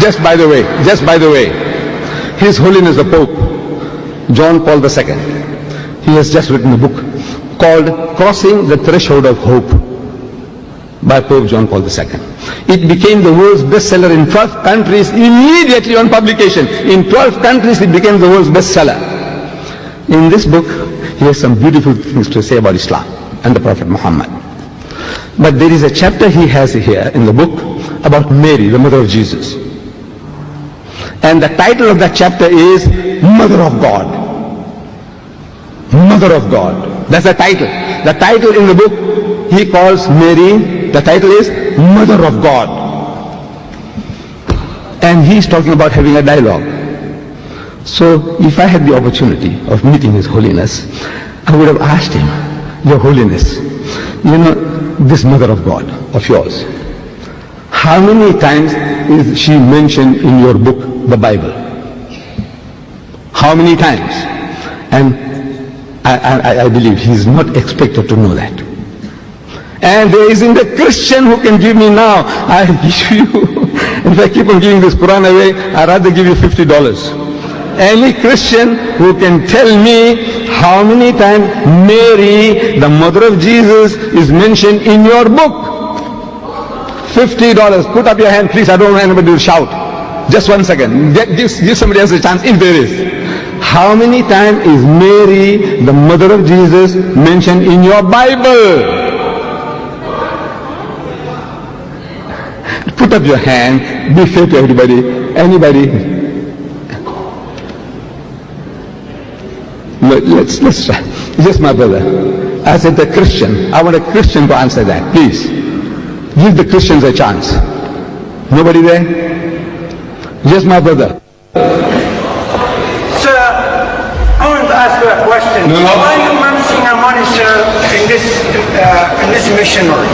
just by the way, His Holiness the Pope, John Paul II, he has just written a book called Crossing the Threshold of Hope by Pope John Paul II. It became the world's bestseller in 12 countries immediately on publication. In 12 countries it became the world's bestseller. In this book, he has some beautiful things to say about Islam and the Prophet Muhammad. But there is a chapter he has here in the book about Mary, the mother of Jesus. And the title of that chapter is Mother of God. Mother of God. That's the title. The title in the book, he calls Mary, the title is Mother of God. And he's talking about having a dialogue. So if I had the opportunity of meeting His Holiness, I would have asked him, Your Holiness, you know, this Mother of God of yours, how many times is she mentioned in your book, the Bible? How many times? And I believe he is not expected to know that. And there isn't a Christian who can give me now. I give you, if I keep on giving this Quran away, I'd rather give you $50. Any Christian who can tell me how many times Mary, the mother of Jesus, is mentioned in your book. $50. Put up your hand, please. I don't want anybody to shout. Just 1 second. Give somebody else a chance, if there is. How many times is Mary, the mother of Jesus, mentioned in your Bible? Put up your hand. Be fair to everybody. Anybody? Let's try. Yes, my brother. I said the Christian. I want a Christian to answer that. Please. Give the Christians a chance. Nobody there? Yes, my brother. Sir, I want to ask you a question. No. Why are you managing a money, sir, in this missionary?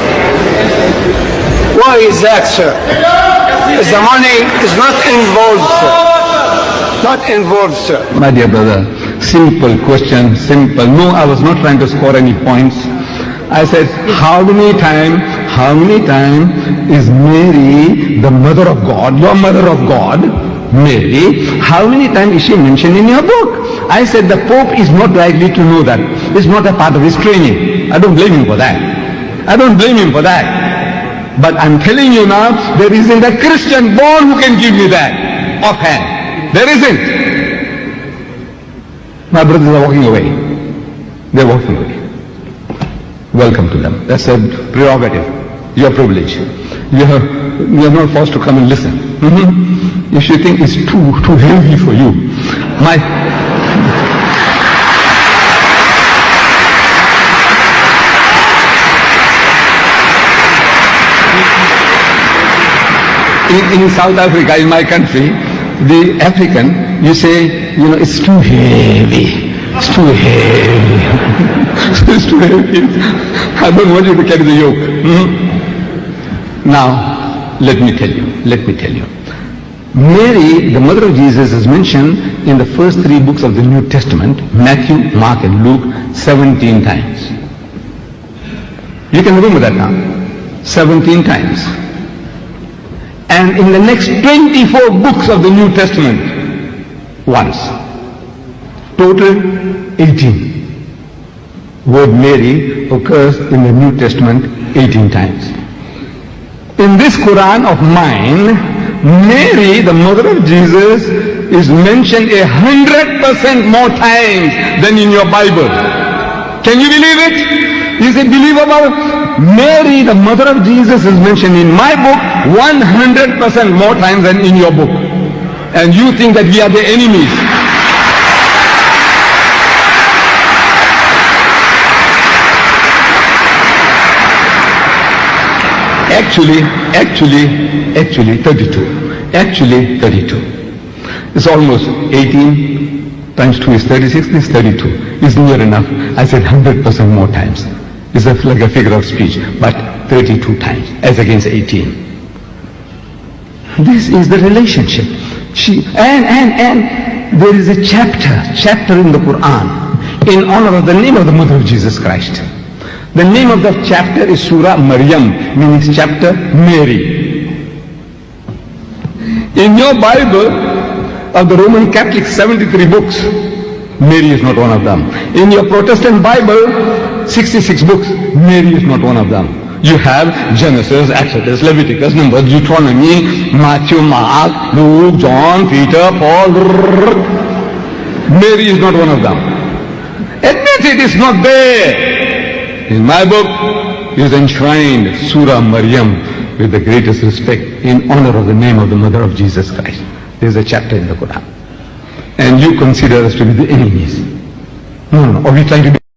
Why is that, sir? Is the money is not involved, sir? Not involved, sir. My dear brother, simple question, simple. No, I was not trying to score any points. I said, how many times is Mary, the mother of God, your mother of God, Mary, how many times is she mentioned in your book? I said, the Pope is not likely to know that. It's not a part of his training. I don't blame him for that. But I'm telling you now, there isn't a Christian born who can give me that offhand. There isn't. My brothers are walking away. They're walking away. Welcome to them. That's a prerogative, your privilege. You're not forced to come and listen. If you think it's too heavy for you, in South Africa, in my country, the African, you say, you know, it's too heavy. It's too heavy. It's too heavy. I don't want you to carry the yoke. Now, let me tell you. Mary, the mother of Jesus, is mentioned in the first 3 books of the New Testament, Matthew, Mark and Luke, 17 times. You can remember that now. 17 times. And in the next 24 books of the New Testament, once. Total 18. Word Mary occurs in the New Testament 18 times. In this Quran of mine, Mary, the mother of Jesus, is mentioned 100% more times than in your Bible. Can you believe it? Is it believable? Mary, the mother of Jesus, is mentioned in my book 100% more times than in your book. And you think that we are the enemies. Actually 32. Actually 32. It's almost 18 times 2 is 36, this is 32. It's near enough. I said 100% more times. It's like a figure of speech, but 32 times as against 18. This is the relationship. And there is a chapter in the Quran in honor of the name of the mother of Jesus Christ. The name of the chapter is Surah Maryam, meaning chapter Mary. In your Bible, of the Roman Catholic 73 books, Mary is not one of them. In your Protestant Bible, 66 books, Mary is not one of them. You have Genesis, Exodus, Leviticus, Numbers, Deuteronomy, Matthew, Mark, Luke, John, Peter, Paul. Mary is not one of them. Admit it is not there. In my book is enshrined Surah Maryam with the greatest respect in honor of the name of the mother of Jesus Christ. There is a chapter in the Quran. And you consider us to be the enemies. No. Are we trying to be